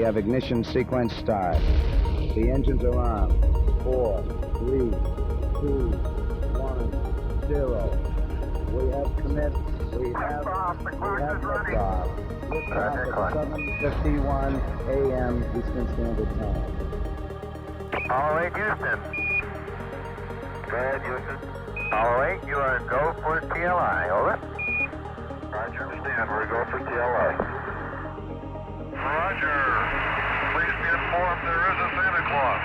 have ignition sequence start. The engines are on. 4, 3, 2, 1, 0. We have commit. We have liftoff. Liftoff at 7:51 a.m. Eastern Standard Time. Apollo 8, Houston. Go ahead, Houston. Apollo 8, you are go for TLI. Over. Roger, understand. We're go for TLI. Roger. Please be informed there is a Santa Claus.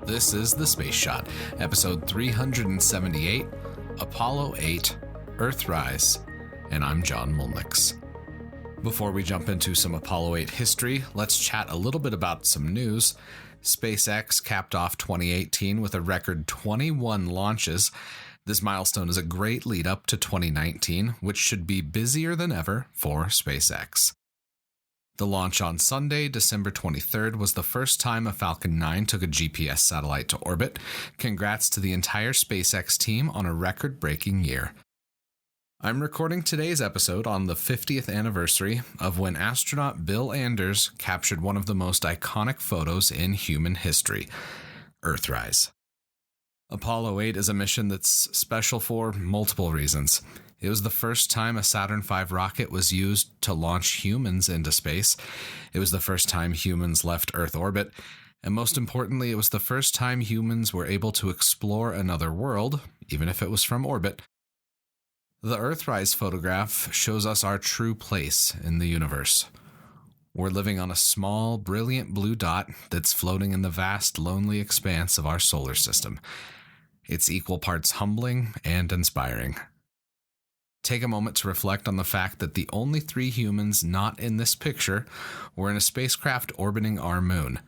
This is The Space Shot, episode 378, Apollo 8, Earthrise, and I'm John Mulnix. Before we jump into some Apollo 8 history, let's chat a little bit about some news. SpaceX capped off 2018 with a record 21 launches. This milestone is a great lead up to 2019, which should be busier than ever for SpaceX. The launch on Sunday, December 23rd, was the first time a Falcon 9 took a GPS satellite to orbit. Congrats to the entire SpaceX team on a record-breaking year. I'm recording today's episode on the 50th anniversary of when astronaut Bill Anders captured one of the most iconic photos in human history, Earthrise. Apollo 8 is a mission that's special for multiple reasons. It was the first time a Saturn V rocket was used to launch humans into space. It was the first time humans left Earth orbit. And most importantly, it was the first time humans were able to explore another world, even if it was from orbit. The Earthrise photograph shows us our true place in the universe. We're living on a small, brilliant blue dot that's floating in the vast, lonely expanse of our solar system. It's equal parts humbling and inspiring. Take a moment to reflect on the fact that the only 3 humans not in this picture were in a spacecraft orbiting our moon.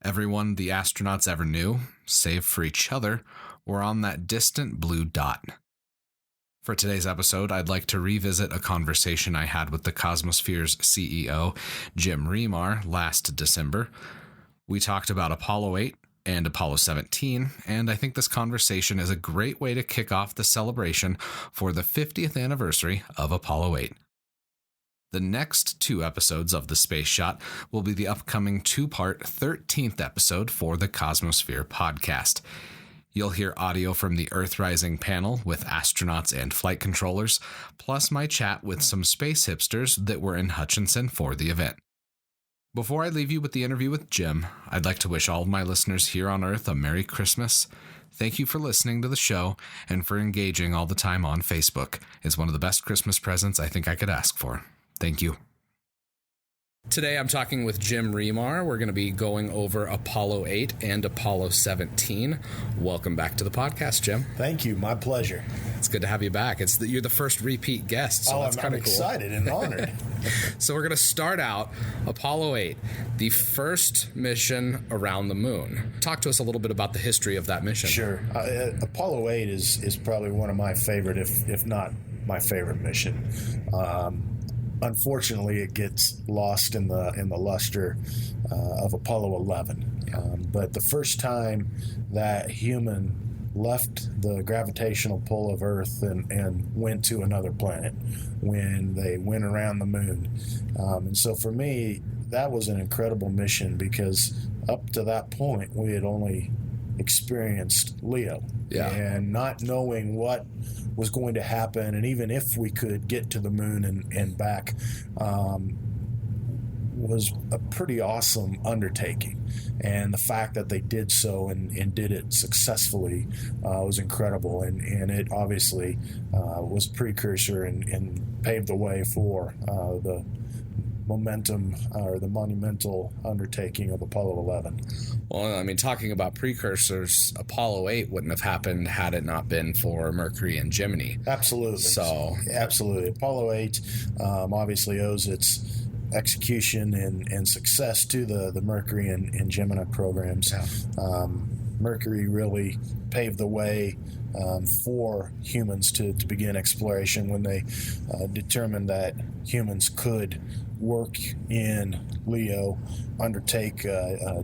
Everyone the astronauts ever knew, save for each other, were on that distant blue dot. For today's episode, I'd like to revisit a conversation I had with the Cosmosphere's CEO, Jim Remar, last December. We talked about Apollo 8 and Apollo 17, and I think this conversation is a great way to kick off the celebration for the 50th anniversary of Apollo 8. The next 2 episodes of The Space Shot will be the upcoming 2-part 13th episode for the Cosmosphere podcast. You'll hear audio from the Earthrising panel with astronauts and flight controllers, plus my chat with some space hipsters that were in Hutchinson for the event. Before I leave you with the interview with Jim, I'd like to wish all of my listeners here on Earth a Merry Christmas. Thank you for listening to the show and for engaging all the time on Facebook. It's one of the best Christmas presents I think I could ask for. Thank you. Today I'm talking with Jim Remar. We're going to be going over Apollo 8 and Apollo 17. Welcome back to the podcast, Jim. Thank you. My pleasure. It's good to have you back. You're the first repeat guest, so that's kind of cool. I'm excited and honored. So we're going to start out Apollo 8, the first mission around the moon. Talk to us a little bit about the history of that mission. Sure. Apollo 8 is probably one of my favorite, if not my favorite mission. Unfortunately, it gets lost in the luster of Apollo 11. But the first time that human left the gravitational pull of Earth and went to another planet, when they went around the moon. And so for me, that was an incredible mission because up to that point, we had only experienced LEO. Yeah. And not knowing what was going to happen, and even if we could get to the moon and back, was a pretty awesome undertaking. And the fact that they did so and did it successfully was incredible. And it obviously was a precursor and paved the way for the momentum or the monumental undertaking of Apollo 11. Well, I mean, talking about precursors, Apollo 8 wouldn't have happened had it not been for Mercury and Gemini. Absolutely. So, absolutely. Apollo 8 obviously owes its execution and success to the Mercury and Gemini programs. Yeah. Mercury really paved the way for humans to begin exploration when they determined that humans could work in LEO, undertake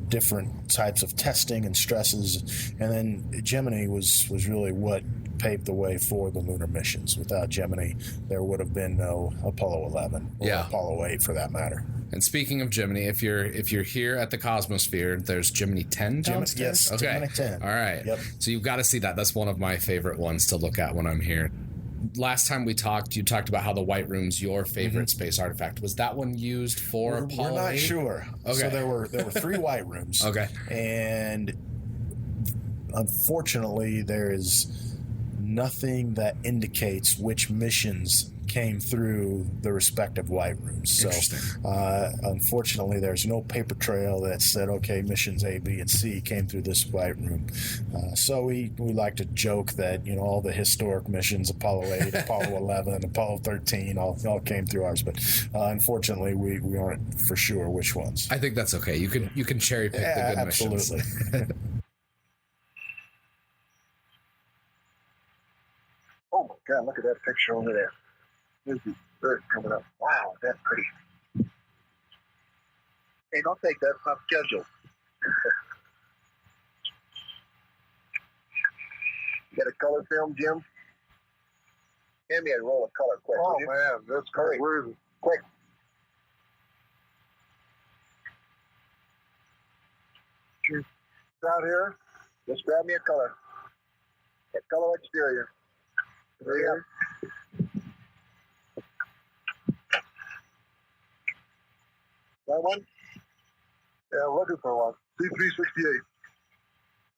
different types of testing and stresses, and then Gemini was really what paved the way for the lunar missions. Without Gemini, there would have been no Apollo 11 or Apollo 8 for that matter. And speaking of Gemini, if you're here at the Cosmosphere, there's Gemini 10 downstairs? Yes, Gemini 10. All right. Yep. So you've got to see that. That's one of my favorite ones to look at when I'm here. Last time we talked, you talked about how the White Room's your favorite space artifact. Was that one used for Apollo 8? We're not sure. Okay. So there were 3 White Rooms. Okay. And unfortunately, there is nothing that indicates which missions came through the respective White Rooms. So, unfortunately, there's no paper trail that said, okay, missions A, B, and C came through this White Room. So we like to joke that, all the historic missions, Apollo 8, Apollo 11, Apollo 13, all came through ours. But unfortunately, we aren't for sure which ones. I think that's okay. You can cherry pick the good missions. Absolutely. Oh my God, look at that picture over there. There's the Earth coming up. Wow, that's pretty. Hey, don't take that. It's not scheduled. You got a color film, Jim? Hand me a roll of color, quick. Oh, man, that's great. Where is it? Quick. Out here? Just grab me a color. A color exterior. There you go. That one? Yeah, I'm looking for one. C368.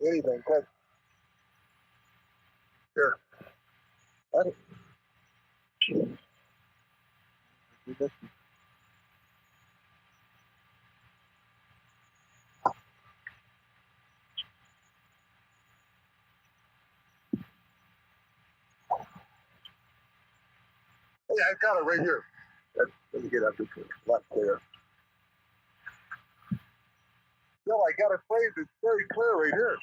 Anything, quick. Here. Got it. Yeah, I got it right here. Let me get up this one. A lot clearer. Bill, I got it framed. It's very clear right here.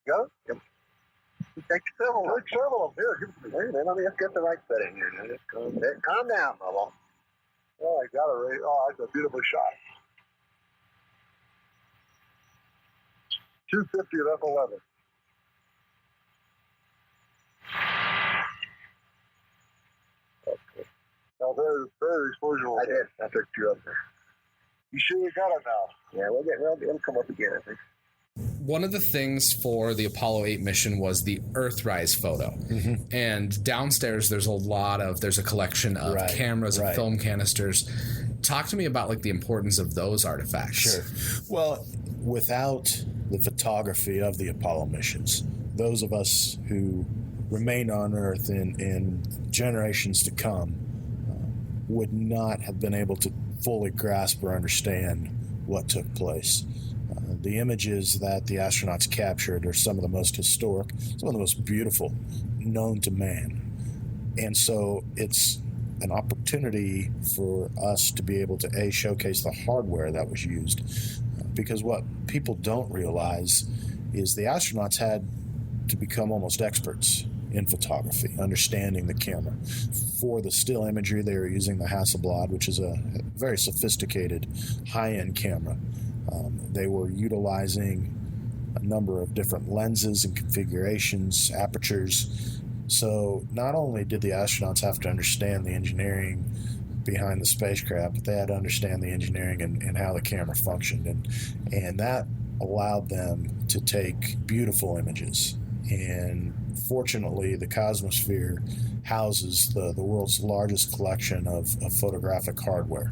Got it? Yep. Take several of them. Here, give it to me. Wait a minute, let me just get the right setting here. Now, just calm down, Bubba. Oh, I got it right. Oh, that's a beautiful shot. 250 at F11. Okay. Now, there's exposure. I did. I took 2 of them. You sure you got it now? Yeah, it'll come up again, I think. One of the things for the Apollo 8 mission was the Earthrise photo. Mm-hmm. And downstairs there's a collection of cameras and film canisters. Talk to me about the importance of those artifacts. Sure. Well, without the photography of the Apollo missions, those of us who remain on Earth in generations to come would not have been able to fully grasp or understand what took place. The images that the astronauts captured are some of the most historic, some of the most beautiful known to man. And so it's an opportunity for us to be able to, showcase the hardware that was used. Because what people don't realize is the astronauts had to become almost experts in photography, understanding the camera. For the still imagery, they were using the Hasselblad, which is a very sophisticated, high-end camera. They were utilizing a number of different lenses and configurations, apertures. So not only did the astronauts have to understand the engineering behind the spacecraft, but they had to understand the engineering and how the camera functioned. And that allowed them to take beautiful images. And fortunately, the Cosmosphere houses the world's largest collection of photographic hardware.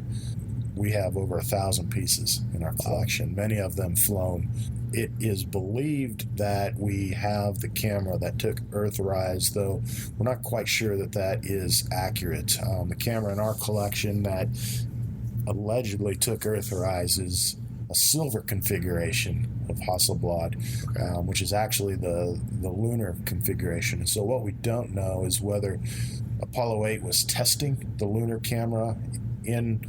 We have over 1,000 pieces in our collection, many of them flown. It is believed that we have the camera that took Earthrise, though we're not quite sure that is accurate. The camera in our collection that allegedly took Earthrise is a silver configuration of Hasselblad, which is actually the lunar configuration. And so what we don't know is whether Apollo 8 was testing the lunar camera in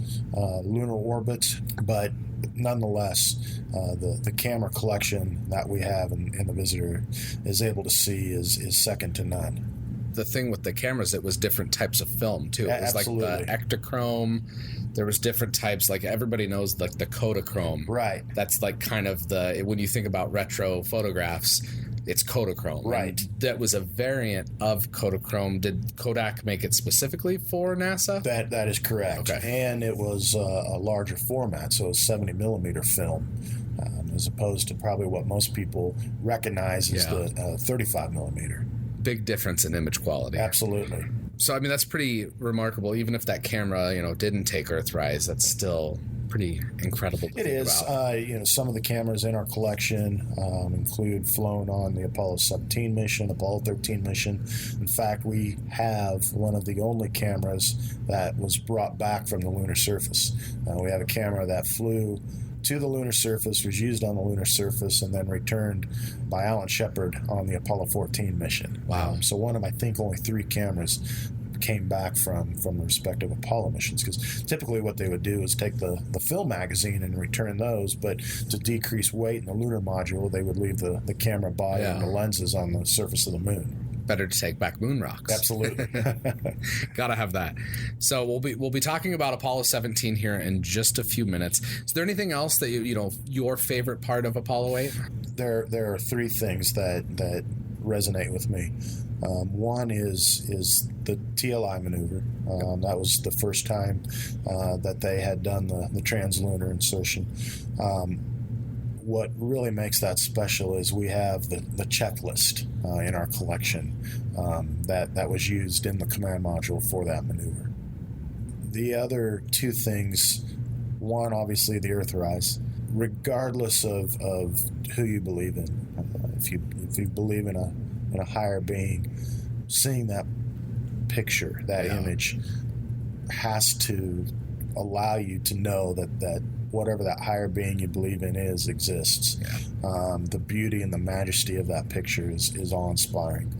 lunar orbit, but nonetheless, the camera collection that we have and the visitor is able to see is second to none. The thing with the cameras, it was different types of film too. It was absolutely. like the Ektachrome. There was different types, like everybody knows the Kodachrome. Right. That's kind of when you think about retro photographs, it's Kodachrome. Right. And that was a variant of Kodachrome. Did Kodak make it specifically for NASA? That is correct. Okay. And it was a larger format, so it was 70 millimeter film, as opposed to probably what most people recognize as the 35 millimeter. Big difference in image quality. Absolutely. So, I mean, that's pretty remarkable. Even if that camera, didn't take Earthrise, that's still pretty incredible to think about. Some of the cameras in our collection include flown on the Apollo 17 mission, Apollo 13 mission. In fact, we have one of the only cameras that was brought back from the lunar surface. We have a camera that flew to the lunar surface, was used on the lunar surface, and then returned by Alan Shepard on the Apollo 14 mission. Wow. So one of, I think, only 3 cameras came back from the respective Apollo missions, because typically what they would do is take the film magazine and return those, but to decrease weight in the lunar module, they would leave the camera body and the lenses on the surface of the moon. Better to take back moon rocks. Absolutely. Gotta have that. So we'll be talking about Apollo 17 here in just a few minutes. Is there anything else that your favorite part of Apollo 8? There are 3 things that resonate with me. One is the TLI maneuver. That was the first time that they had done the translunar insertion. What really makes that special is we have the checklist in our collection that was used in the command module for that maneuver. The other 2 things, one, obviously the Earthrise, regardless of who you believe in. If you believe in a higher being, seeing that picture, that image, has to allow you to know that whatever that higher being you believe in exists. The beauty and the majesty of that picture is awe-inspiring.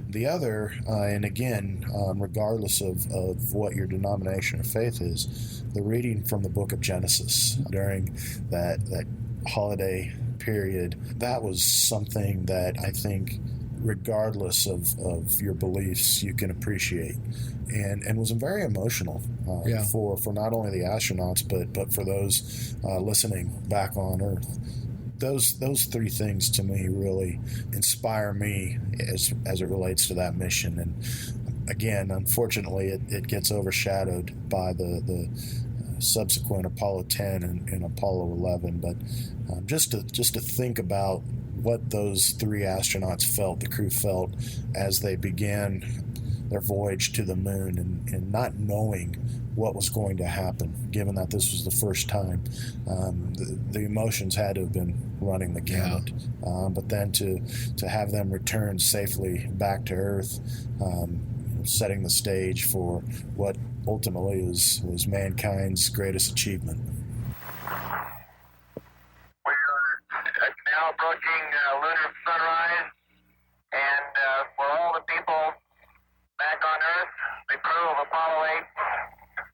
The other, and again, regardless of what your denomination or faith is, the reading from the book of Genesis during that holiday period, that was something that I think, regardless of your beliefs, you can appreciate, and was very emotional for not only the astronauts but for those listening back on Earth. Those 3 things to me really inspire me as it relates to that mission. And again, unfortunately, it gets overshadowed by the subsequent Apollo 10 and Apollo 11. But just to think about what those 3 astronauts felt, the crew felt, as they began their voyage to the moon, and not knowing what was going to happen, given that this was the first time. The emotions had to have been running the gamut. But then to have them return safely back to Earth, setting the stage for what ultimately was mankind's greatest achievement. Now approaching lunar sunrise, and for all the people back on Earth, the crew of Apollo 8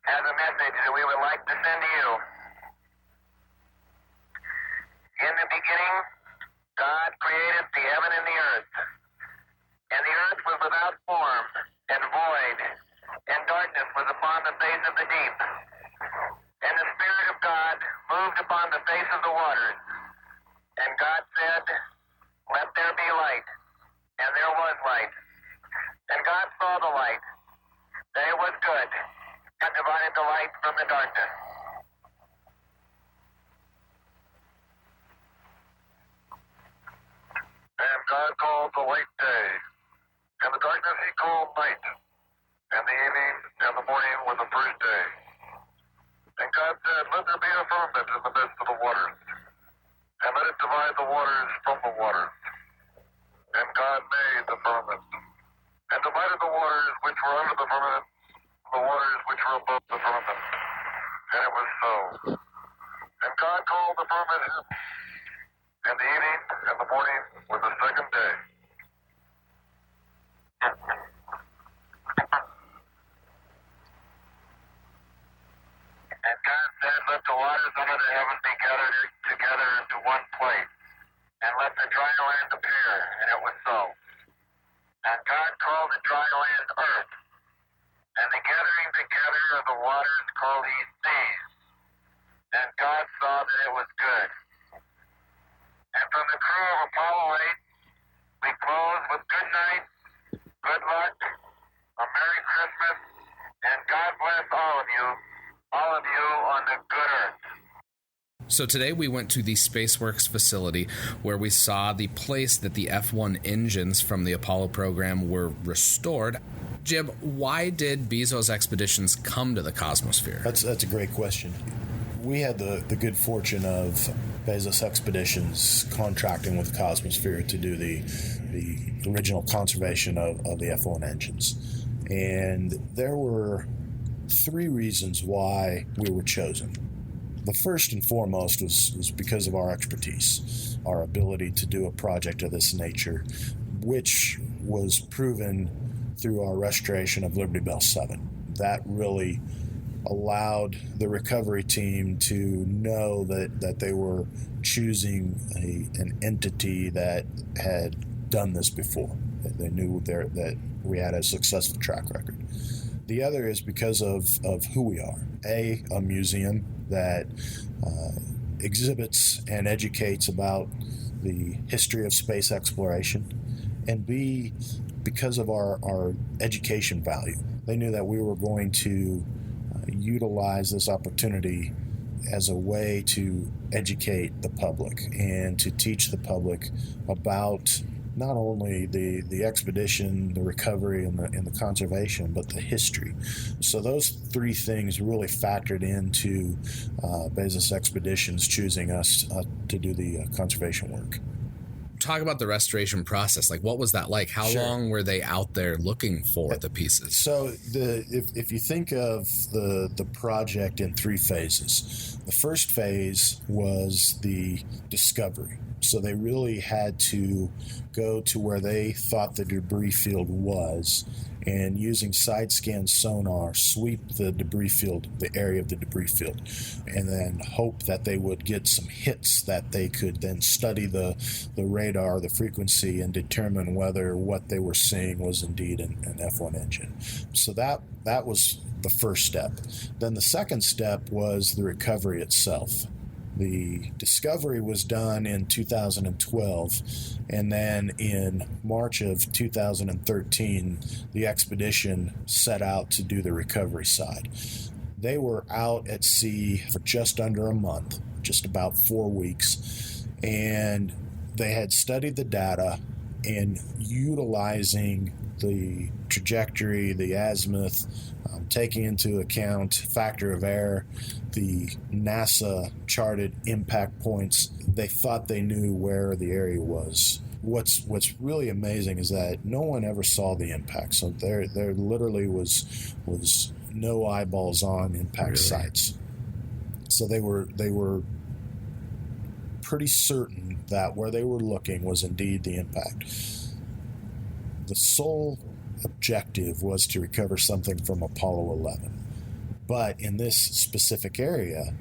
has a message that we would like to send to you. In the beginning, God created the heaven and the earth. And the earth was without form and void, and darkness was upon the face of the deep. And the Spirit of God moved upon the face of the waters. And God said, "Let there be light." And there was light. And God saw the light, that it was good, and divided the light from the darkness. And God called the light day, and the darkness he called night, and the evening and the morning were the first day. And God said, "Let there be a firmament in the midst of the waters, and let it divide the waters from the waters." And God made the firmament, and divided the waters which were under the firmament from the waters which were above the firmament. And it was so. And God called the firmament heaven, and the evening and the morning were the second day. And God said, "Let the waters under the heaven be gathered together into one place, and let the dry land appear." And it was so. And God called the dry land earth, and the gathering together of the waters called he seas. And God saw that it was good. And from the crew of Apollo 8, we good luck, a Merry Christmas, and God bless all of you on the good earth. So today we went to the SpaceWorks facility where we saw the place that the F-1 engines from the Apollo program were restored. Jim, why did Bezos expeditions come to the Cosmosphere? That's a great question. We had the good fortune of Bezos expeditions contracting with the Cosmosphere to do the original conservation of the F-1 engines. And there were 3 reasons why we were chosen. The first and foremost was because of our expertise, our ability to do a project of this nature, which was proven through our restoration of Liberty Bell 7. That really allowed the recovery team to know that they were choosing an entity that had done this before. They knew that we had a successful track record. The other is because of who we are. A museum that exhibits and educates about the history of space exploration, and B, because of our education value. They knew that we were going to utilize this opportunity as a way to educate the public and to teach the public about not only the expedition, the recovery, and the conservation, but the history. So those 3 things really factored into Bezos Expeditions choosing us to do the conservation work. Talk about the restoration process. Like, what was that like? How long were they out there looking for the pieces? So if you think of the project in 3 phases, the first phase was the discovery. So they really had to go to where they thought the debris field was, and using side scan sonar, sweep the debris field, the area of the debris field, and then hope that they would get some hits that they could then study the radar, the frequency, and determine whether what they were seeing was indeed an F-1 engine. So that was the first step. Then the second step was the recovery itself. The discovery was done in 2012, and then in March of 2013, the expedition set out to do the recovery side. They were out at sea for just under a month, just about 4 weeks, and they had studied the data and utilizing the trajectory, the azimuth, taking into account factor of error, the NASA charted impact points. They thought they knew where the area was. What's really amazing is that no one ever saw the impact. So there literally was no eyeballs on impact sites. So they were pretty certain that where they were looking was indeed the impact. The sole objective was to recover something from Apollo 11. But in this specific area,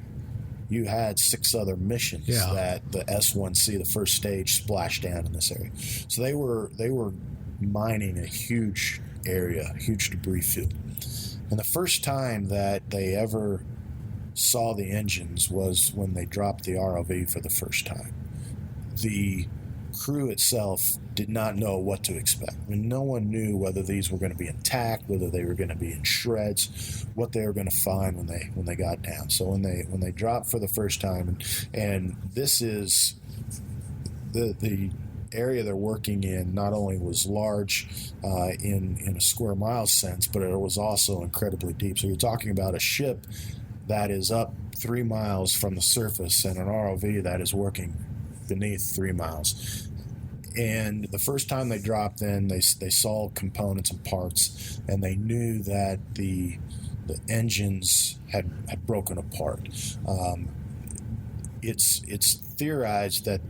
you had 6 other missions that the S1C, the first stage, splashed down in this area. So they were mining a huge area, huge debris field. And the first time that they ever saw the engines was when they dropped the ROV for the first time. The crew itself did not know what to expect. I mean, no one knew whether these were going to be intact, whether they were going to be in shreds, what they were going to find when they got down. So when they dropped for the first time, and this is the area they're working in, not only was large in a square mile sense, but it was also incredibly deep. So you're talking about a ship that is up 3 miles from the surface and an ROV that is working beneath 3 miles. And the first time they dropped in, they saw components and parts, and they knew that the engines had broken apart. It's theorized that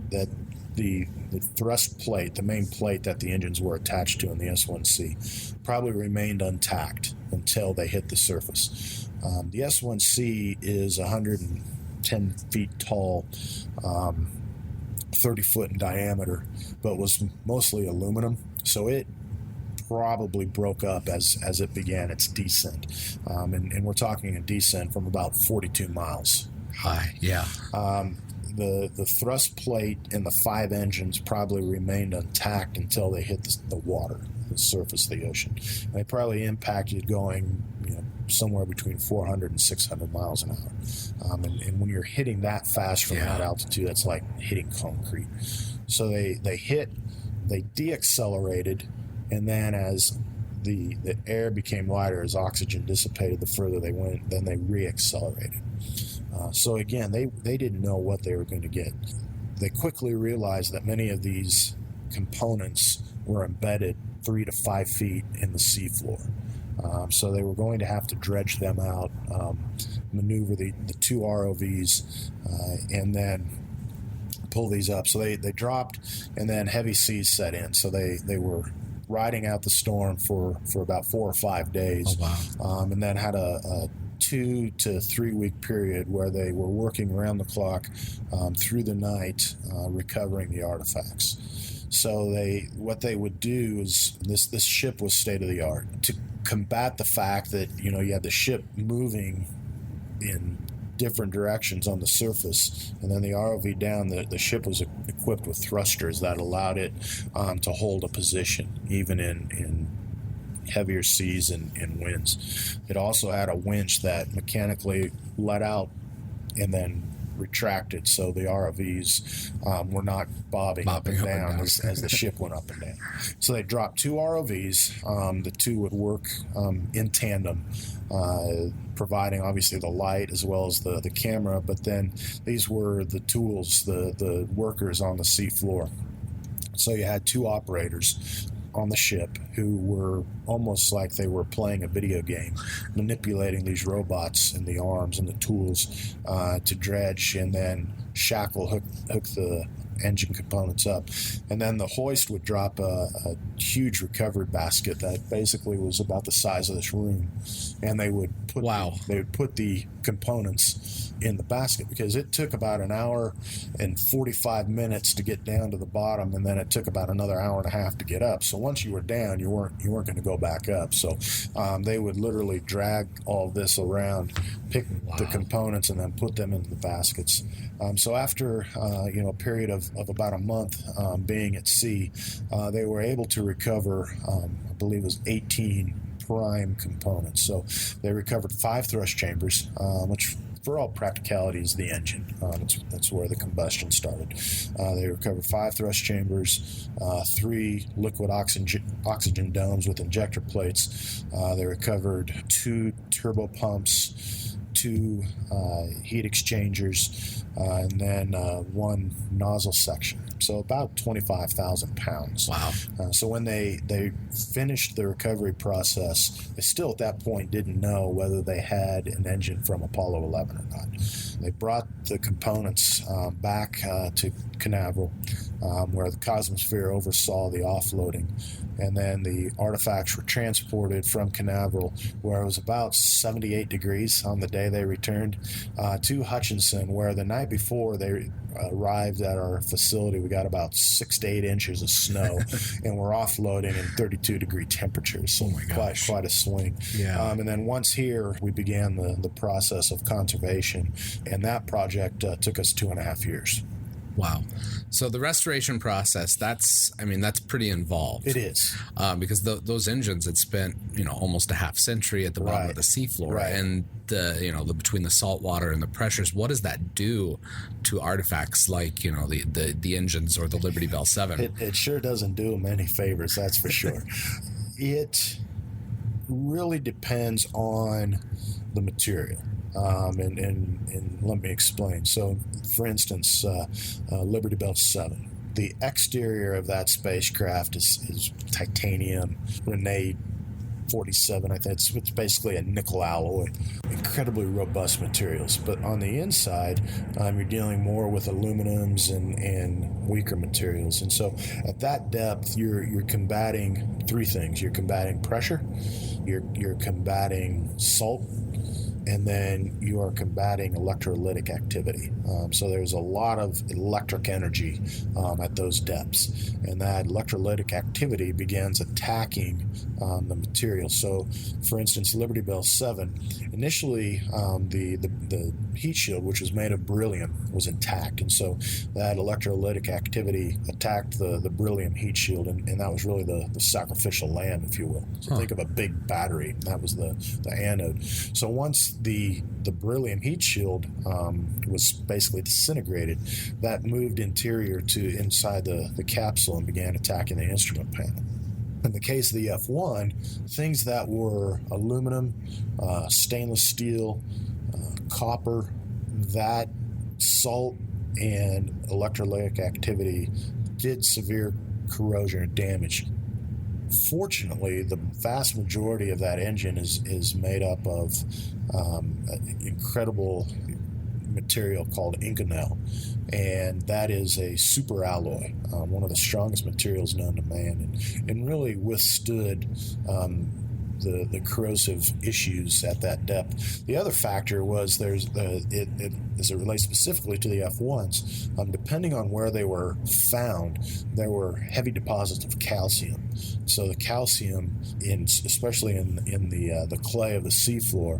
the thrust plate, the main plate that the engines were attached to in the S1C, probably remained intact until they hit the surface. The S1C is 110 feet tall, 30 foot in diameter, but was mostly aluminum, so it probably broke up as it began its descent. And we're talking a descent from about 42 miles high. Yeah. The thrust plate in the 5 engines probably remained intact until they hit the water. the surface of the ocean. And they probably impacted going, somewhere between 400 and 600 miles an hour. And when you're hitting that fast from that altitude, that's like hitting concrete. So they deaccelerated, and then as the air became lighter, as oxygen dissipated, the further they went, then they reaccelerated. So again, they didn't know what they were going to get. They quickly realized that many of these components were embedded 3 to 5 feet in the seafloor. So they were going to have to dredge them out, maneuver the 2 ROVs, and then pull these up. So they dropped, and then heavy seas set in. So they were riding out the storm for about 4 or 5 days. Oh, wow. And then had a 2 to 3 week period where they were working around the clock through the night, recovering the artifacts. So what they would do is this ship was state of the art to combat the fact that you had the ship moving in different directions on the surface, and then the ROV down, the ship was equipped with thrusters that allowed it to hold a position even in heavier seas and winds. It also had a winch that mechanically let out and then retracted, so the ROVs were not bobbing up and down as the ship went up and down. So they dropped 2 ROVs. The 2 would work in tandem, providing obviously the light as well as the camera, but then these were the tools, the workers on the sea floor. So you had 2 operators on the ship who were almost like they were playing a video game, manipulating these robots and the arms and the tools to dredge and then hook the engine components up. And then the hoist would drop a huge recovery basket that basically was about the size of this room, and they would put the components in the basket, because it took about an hour and 45 minutes to get down to the bottom, and then it took about another hour and a half to get up. So once you were down, you weren't going to go back up. So they would literally drag all of this around, pick the components, and then put them into the baskets. So after a period of about a month being at sea, they were able to recover, I believe it was 18 prime components. So they recovered 5 thrust chambers, which for all practicality is the engine. That's where the combustion started. They recovered 5 thrust chambers, 3 liquid oxygen domes with injector plates. They recovered 2 turbo pumps, 2 heat exchangers, and then 1 nozzle section. So about 25,000 pounds. Wow. So when they finished the recovery process, they still at that point didn't know whether they had an engine from Apollo 11 or not. They brought the components back to Canaveral, where the Cosmosphere oversaw the offloading. And then the artifacts were transported from Canaveral, where it was about 78 degrees on the day they returned, to Hutchinson, where the night before they arrived at our facility, we got about 6 to 8 inches of snow, and we're offloading in 32-degree temperatures. So quite a swing. Yeah. And then once here, we began the process of conservation, and that project took us 2.5 years. Wow. So the restoration process, that's pretty involved. It is. Because those engines had spent, almost a half century at the bottom of the seafloor. Right. And between the salt water and the pressures, what does that do to artifacts like, the engines or the Liberty Bell 7? It sure doesn't do them any favors, that's for sure. It really depends on the material. And let me explain. So, for instance, Liberty Bell 7. The exterior of that spacecraft is titanium, Rene 47. I think it's basically a nickel alloy. Incredibly robust materials. But on the inside, you're dealing more with aluminums and weaker materials. And so, at that depth, you're combating 3 things. You're combating pressure. You're combating salt. And then you are combating electrolytic activity. So there's a lot of electric energy at those depths. And that electrolytic activity begins attacking the material. So, for instance, Liberty Bell 7, initially the heat shield, which was made of beryllium, was intact. And so that electrolytic activity attacked the beryllium heat shield, and that was really the sacrificial lamb, if you will. So think of a big battery. That was the anode. So once the beryllium heat shield was basically disintegrated, that moved interior to inside the capsule and began attacking the instrument panel. In the case of the F-1, things that were aluminum, stainless steel, copper, that salt and electrolytic activity did severe corrosion and damage. Fortunately, the vast majority of that engine is made up of an incredible material called Inconel, and that is a super alloy, one of the strongest materials known to man, and really withstood the corrosive issues at that depth. The other factor was as it relates specifically to the F1s, depending on where they were found, there were heavy deposits of calcium. So the calcium, especially in the clay of the seafloor,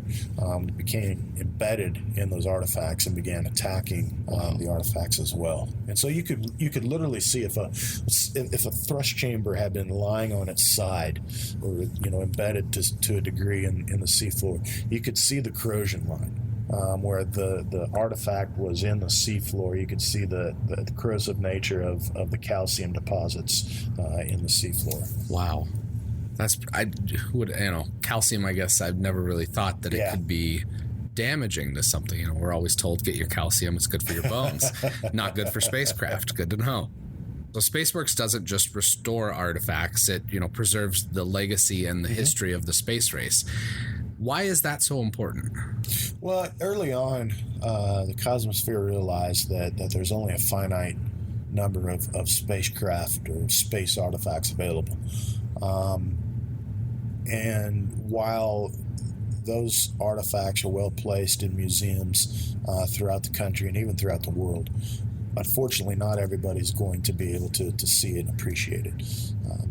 became embedded in those artifacts and began attacking the artifacts as well. And so you could literally see if a thrust chamber had been lying on its side, or embedded to a degree in the seafloor, you could see the corrosion line. Where the artifact was in the seafloor, you could see the corrosive nature of the calcium deposits in the seafloor. Wow. Calcium, I guess I've never really thought that it could be damaging to something. We're always told, get your calcium, it's good for your bones. Not good for spacecraft. Good to know. So SpaceWorks doesn't just restore artifacts, it preserves the legacy and the history of the space race. Why is that so important? Well, early on, the Cosmosphere realized that there's only a finite number of spacecraft or space artifacts available. And while those artifacts are well placed in museums throughout the country and even throughout the world, unfortunately, not everybody's going to be able to see it and appreciate it.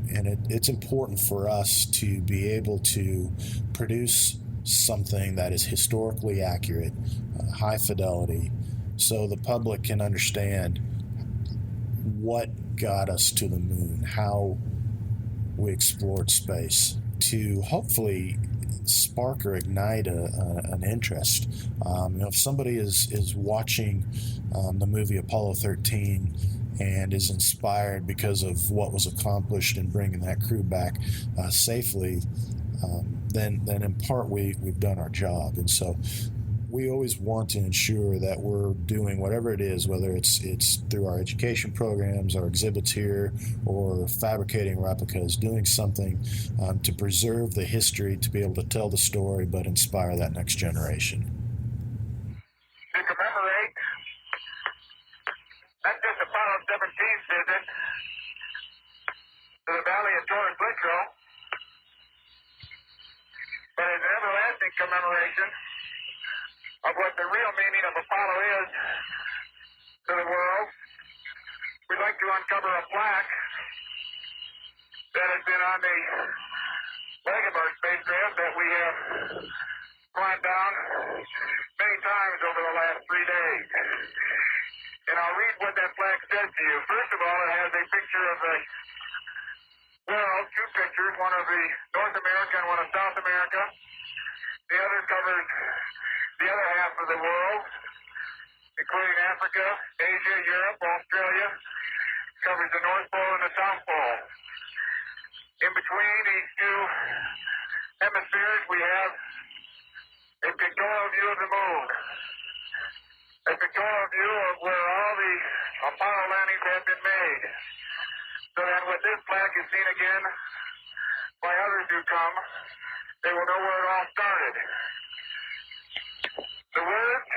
And it's important for us to be able to produce something that is historically accurate, high fidelity, so the public can understand what got us to the moon, how we explored space, to hopefully spark or ignite an interest. If somebody is watching the movie Apollo 13 and is inspired because of what was accomplished in bringing that crew back safely, then in part we've done our job. And so we always want to ensure that we're doing whatever it is, whether it's through our education programs, our exhibits here, or fabricating replicas, doing something to preserve the history, to be able to tell the story, but inspire that next generation. To commemorate not just Apollo 17's visit to the Valley of Torres Litro, but as an everlasting commemoration of what the real meaning of Apollo is to the world, we'd like to uncover a plaque that has been on the leg of our spacecraft that we have climbed down many times over the last 3 days. And I'll read what that plaque says to you. First of all, it has a picture of the world, two pictures, one of the North America and one of South America. The other covers the other half of the world, including Africa, Asia, Europe, Australia. It covers the North Pole and the South Pole. In between these two hemispheres, we have a pictorial view of the moon. A pictorial view of where all the Apollo landings have been made. So that when this plaque is seen again by others who come, they will know where it all started. The words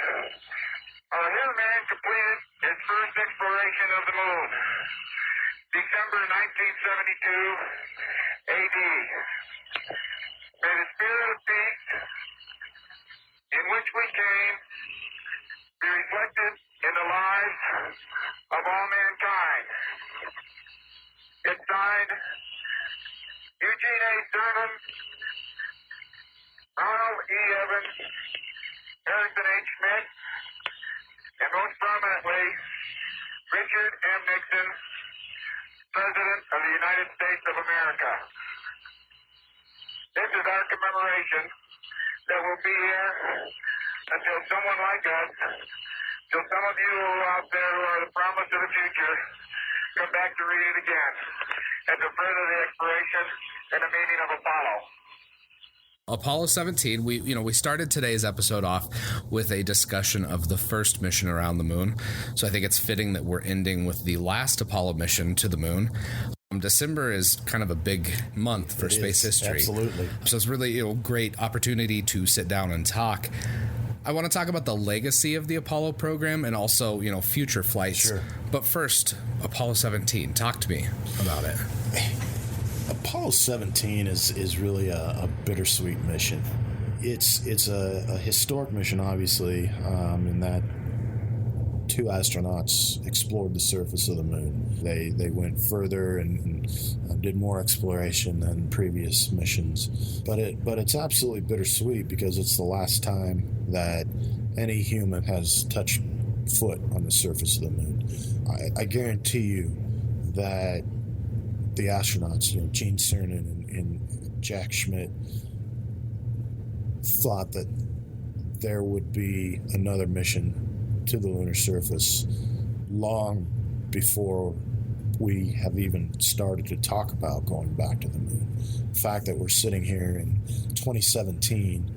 are, "This man completed his first exploration of the moon, December 1972 AD. May the spirit of peace in which we came be reflected in the lives of all mankind." It's signed Eugene A. Cernan, Ronald E. Evans, Harrison H. Smith, and most prominently, Richard M. Nixon, President of the United States of America. This is our commemoration that will be here until someone like us, till some of you out there who are the promise of the future, come back to read it again and to further the exploration and the meaning of Apollo. Apollo 17, we started today's episode off with a discussion of the first mission around the moon. So I think it's fitting that we're ending with the last Apollo mission to the moon. December is kind of a big month for space history. Absolutely. So it's really a great opportunity to sit down and talk. I want to talk about the legacy of the Apollo program and also, future flights. Sure. But first, Apollo 17. Talk to me about it. Apollo 17 is really a bittersweet mission. It's a historic mission, obviously, in that two astronauts explored the surface of the moon. They went further and did more exploration than previous missions. But it's absolutely bittersweet because it's the last time that any human has touched foot on the surface of the moon. I guarantee you that the astronauts, Gene Cernan and Jack Schmitt, thought that there would be another mission to the lunar surface long before we have even started to talk about going back to the moon. The fact that we're sitting here in 2017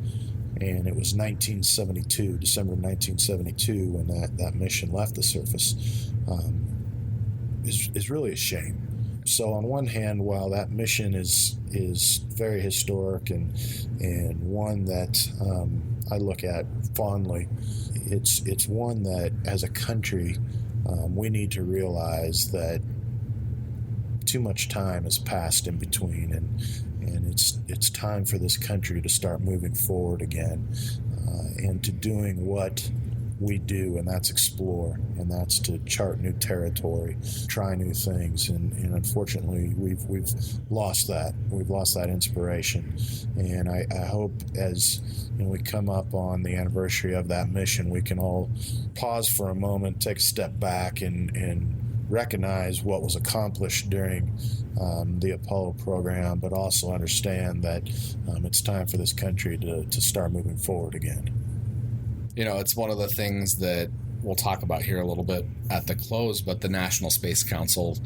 and it was 1972, December 1972, when that mission left the surface, is really a shame. So on one hand, while that mission is very historic and one that I look at fondly, it's one that as a country we need to realize that too much time has passed in between, and it's time for this country to start moving forward again and to doing what we do, and that's explore, and that's to chart new territory, try new things, and unfortunately we've lost that. We've lost that inspiration, and I hope as we come up on the anniversary of that mission, we can all pause for a moment, take a step back, and recognize what was accomplished during the Apollo program, but also understand that it's time for this country to start moving forward again. It's one of the things that we'll talk about here a little bit at the close, but the National Space Council,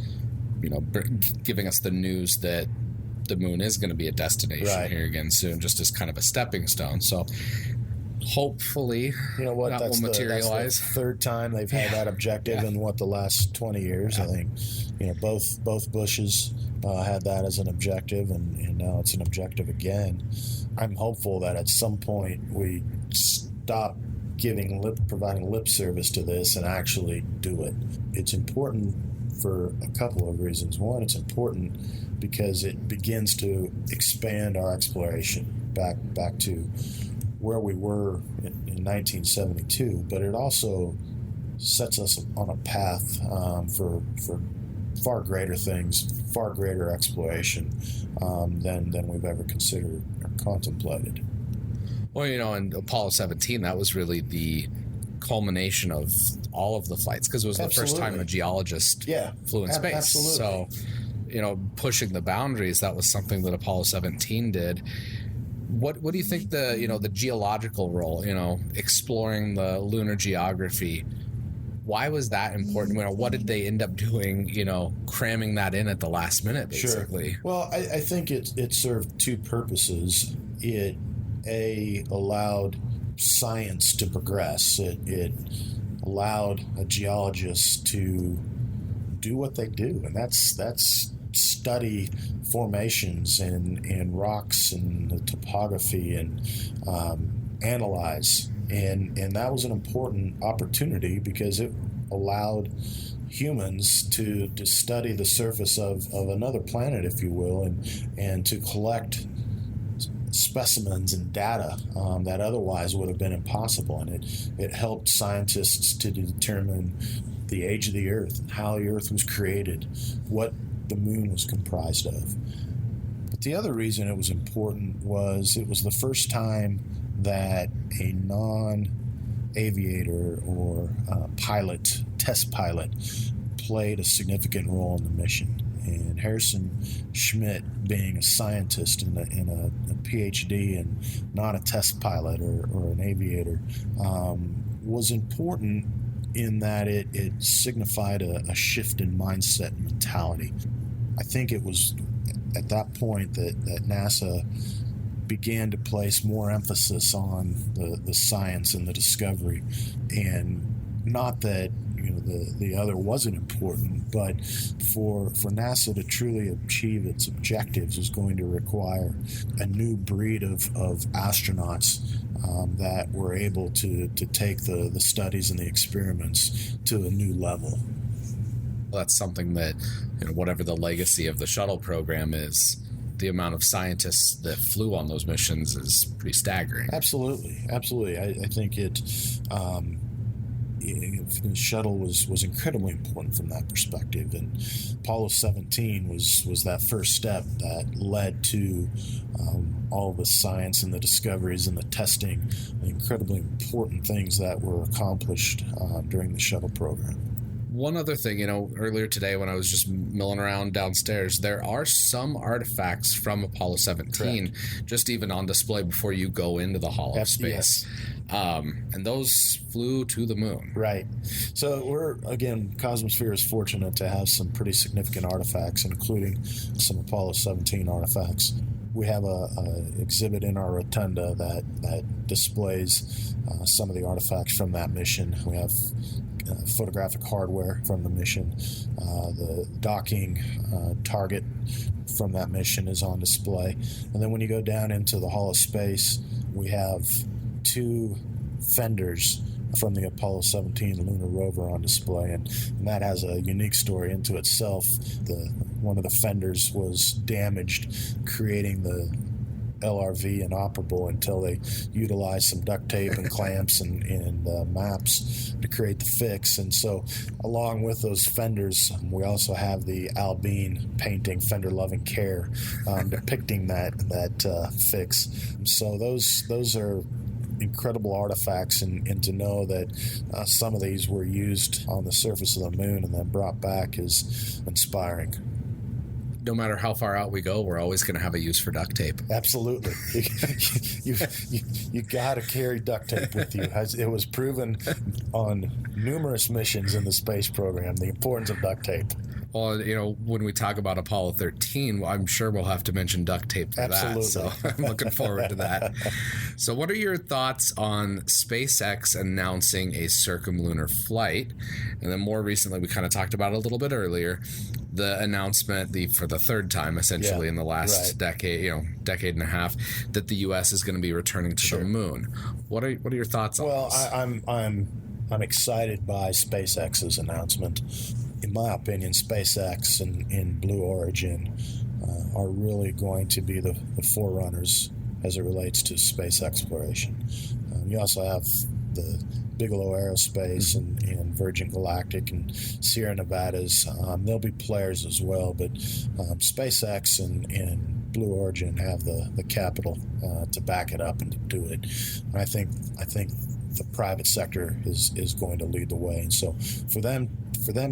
giving us the news that the moon is going to be a destination here again soon, just as kind of a stepping stone. So hopefully that will materialize. That's the third time they've had that objective in the last 20 years. I think both Bushes had that as an objective, and now it's an objective again. I'm hopeful that at some point we stop providing lip service to this and actually do it. It's important for a couple of reasons. One, it's important because it begins to expand our exploration back to where we were in 1972, but it also sets us on a path for far greater things, far greater exploration than we've ever considered or contemplated. Well, in Apollo 17, that was really the culmination of all of the flights, because it was the first time a geologist flew in space. Absolutely. So, pushing the boundaries, that was something that Apollo 17 did. What do you think the geological role, exploring the lunar geography, why was that important? What did they end up doing, cramming that in at the last minute, basically? Sure. Well, I think it served two purposes. It allowed science to progress. It allowed a geologist to do what they do, and that's study formations and rocks and the topography and analyze. And that was an important opportunity because it allowed humans to study the surface of another planet, if you will, and to collect specimens and data that otherwise would have been impossible. And it helped scientists to determine the age of the Earth, how the Earth was created, what the moon was comprised of. But the other reason it was important was it was the first time that a aviator or test pilot played a significant role in the mission. And Harrison Schmitt, being a scientist and a PhD and not a test pilot or an aviator, was important in that it signified a shift in mindset and mentality. I think it was at that point that NASA began to place more emphasis on the science and the discovery, and not that the other wasn't important, but for NASA to truly achieve its objectives was going to require a new breed of astronauts that were able to take the studies and the experiments to a new level. That's something that, whatever the legacy of the shuttle program is, the amount of scientists that flew on those missions is pretty staggering. Absolutely. I think the shuttle was incredibly important from that perspective, and Apollo 17 was that first step that led to all the science and the discoveries and the testing, the incredibly important things that were accomplished during the shuttle program. One other thing, earlier today when I was just milling around downstairs, there are some artifacts from Apollo 17, correct, just even on display before you go into the Hall of Space. Yes. And those flew to the moon. Right. So Cosmosphere is fortunate to have some pretty significant artifacts, including some Apollo 17 artifacts. We have a exhibit in our rotunda that displays some of the artifacts from that mission. We have photographic hardware from the mission. The docking target from that mission is on display. And then when you go down into the Hall of Space, we have 2 fenders from the Apollo 17 lunar rover on display, and that has a unique story into itself. One of the fenders was damaged, creating the LRV inoperable until they utilized some duct tape and clamps and maps to create the fix. And so along with those fenders, we also have the Al Bean painting, Fender Loving Care, depicting that fix. So those are incredible artifacts, and to know that some of these were used on the surface of the moon and then brought back is inspiring. No matter how far out we go, we're always going to have a use for duct tape. Absolutely. You got to carry duct tape with you. It was proven on numerous missions in the space program, the importance of duct tape. Well, when we talk about Apollo 13, I'm sure we'll have to mention duct tape for that. So I'm looking forward to that. So what are your thoughts on SpaceX announcing a circumlunar flight? And then more recently, we kind of talked about it a little bit earlier, the announcement, for the third time, essentially, in the last decade and a half, that the U.S. is going to be returning to the moon. What are your thoughts on this? Well, I'm excited by SpaceX's announcement. In my opinion, SpaceX and Blue Origin are really going to be the forerunners as it relates to space exploration. You also have the Bigelow Aerospace and Virgin Galactic and Sierra Nevadas. They'll be players as well, but SpaceX and Blue Origin have the capital to back it up and to do it. And I think the private sector is going to lead the way, and so for them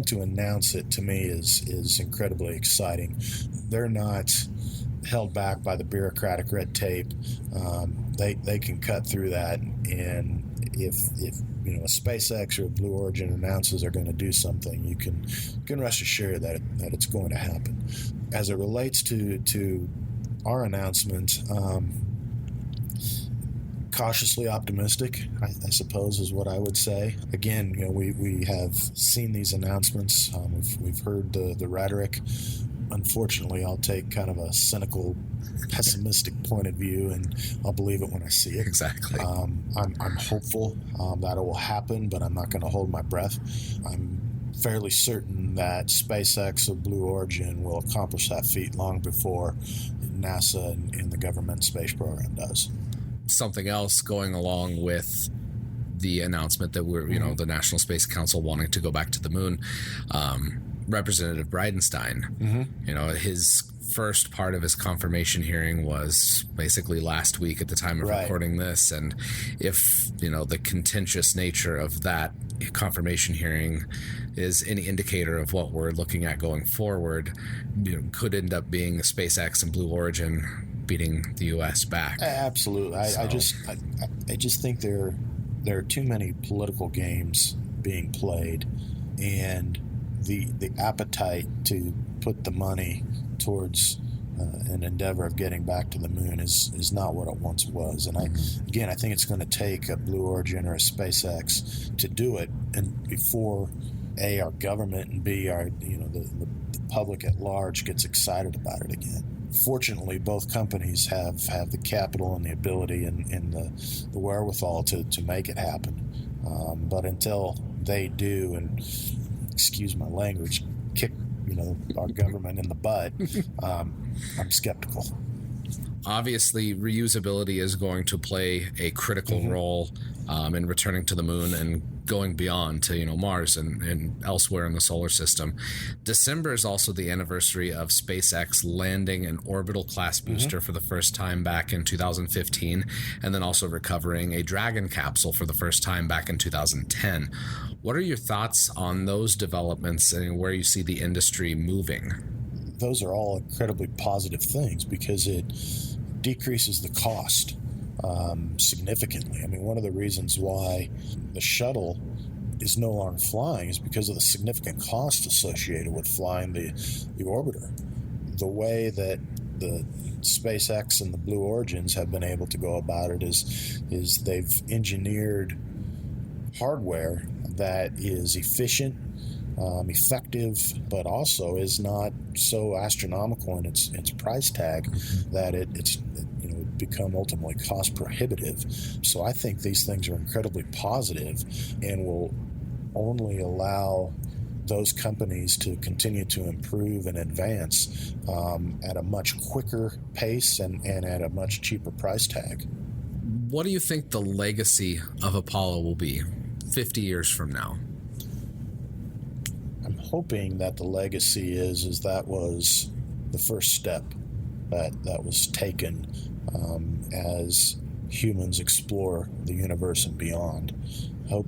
to announce it, to me, is incredibly exciting. They're not held back by the bureaucratic red tape. They can cut through that, and if a SpaceX or a Blue Origin announces they're going to do something, you can rest assured that it's going to happen. As it relates to our announcement, cautiously optimistic, I suppose, is what I would say. Again, we have seen these announcements. We've heard the rhetoric. Unfortunately, I'll take kind of a cynical, pessimistic point of view, and I'll believe it when I see it. Exactly. I'm hopeful that it will happen, but I'm not going to hold my breath. I'm fairly certain that SpaceX or Blue Origin will accomplish that feat long before NASA and the government space program does. Something else going along with the announcement that we're, the National Space Council wanting to go back to the moon, Representative Bridenstine, his first part of his confirmation hearing was basically last week at the time of recording this. And if, the contentious nature of that confirmation hearing is any indicator of what we're looking at going forward, could end up being SpaceX and Blue Origin beating the U.S. back. Absolutely. I just think there are too many political games being played, and the appetite to put the money towards an endeavor of getting back to the moon is not what it once was. And I think it's going to take a Blue Origin or a SpaceX to do it, and before A, our government, and B, our the public at large gets excited about it again. Fortunately, both companies have the capital and the ability and the wherewithal to make it happen. But until they do, and excuse my language, kick our government in the butt, I'm skeptical. Obviously, reusability is going to play a critical role in returning to the moon and going beyond to Mars and elsewhere in the solar system. December is also the anniversary of SpaceX landing an orbital class booster for the first time back in 2015, and then also recovering a Dragon capsule for the first time back in 2010. What are your thoughts on those developments and where you see the industry moving? Those are all incredibly positive things because it decreases the cost significantly. I mean, one of the reasons why the shuttle is no longer flying is because of the significant cost associated with flying the orbiter. The way that the SpaceX and the Blue Origins have been able to go about it is they've engineered hardware that is efficient, effective, but also is not so astronomical in its price tag that it's become ultimately cost prohibitive. So I think these things are incredibly positive and will only allow those companies to continue to improve and advance at a much quicker pace and at a much cheaper price tag. What do you think the legacy of Apollo will be 50 years from now? I'm hoping that the legacy is that was the first step that was taken as humans explore the universe and beyond. I hope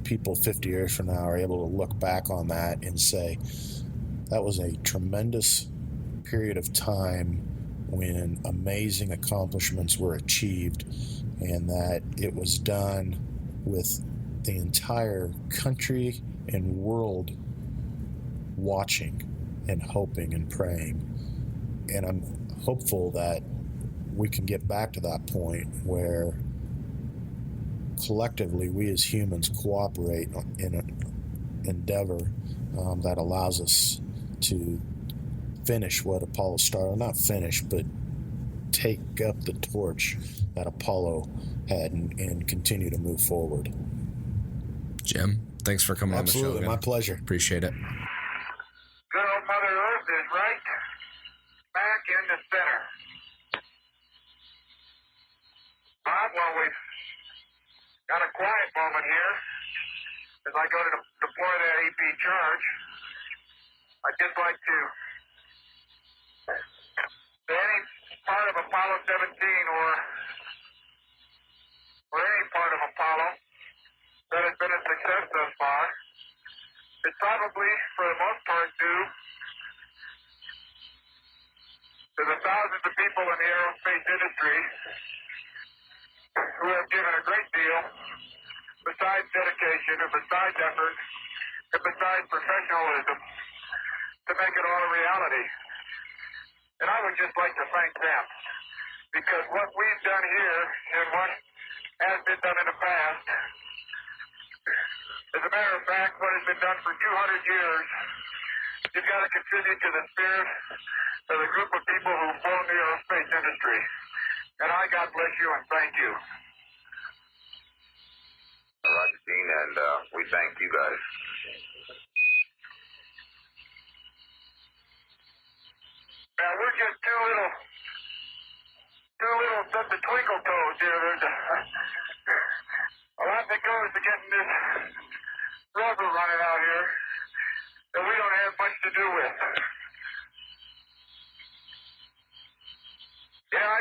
people 50 years from now are able to look back on that and say that was a tremendous period of time when amazing accomplishments were achieved, and that it was done with the entire country and world watching and hoping and praying. And I'm hopeful that we can get back to that point where collectively we as humans cooperate in an endeavor that allows us to finish what Apollo started. Not finish, but take up the torch that Apollo had and continue to move forward. Jim, thanks for coming on the show. Absolutely, my pleasure. Appreciate it. Good old Mother Earth is right back in the center. Bob, while we've got a quiet moment here, as I go to deploy that EP charge, I'd just like to say any part of Apollo 17 or any part of Apollo that has been a success thus far is probably, for the most part, due to the thousands of people in the aerospace industry who have given a great deal, besides dedication and besides effort and besides professionalism, to make it all a reality. And I would just like to thank them, because what we've done here and what has been done in the past, as a matter of fact, what has been done for 200 years, you've got to contribute to the spirit of the group of people who formed the aerospace industry. And I God bless you and thank you. Roger, Dean, and we thank you guys. Now, we're just two little sets of twinkle toes here. There's a lot that goes to getting this rubber running out here that we don't have much to do with.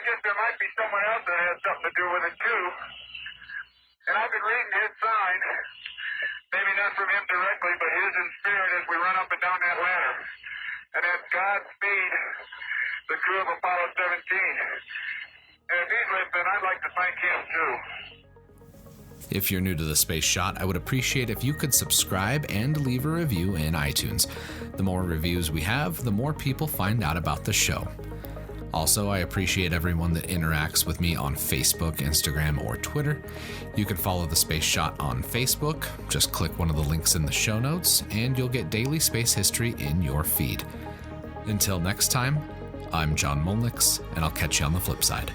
guess there might be someone else that has something to do with it, too. And I've been reading his sign. Maybe not from him directly, but his in spirit as we run up and down that ladder. And that's Godspeed, the crew of Apollo 17. And if he's listening, I'd like to thank him, too. If you're new to the Space Shot, I would appreciate if you could subscribe and leave a review in iTunes. The more reviews we have, the more people find out about the show. Also, I appreciate everyone that interacts with me on Facebook, Instagram, or Twitter. You can follow the Space Shot on Facebook. Just click one of the links in the show notes, and you'll get daily space history in your feed. Until next time, I'm John Molnix, and I'll catch you on the flip side.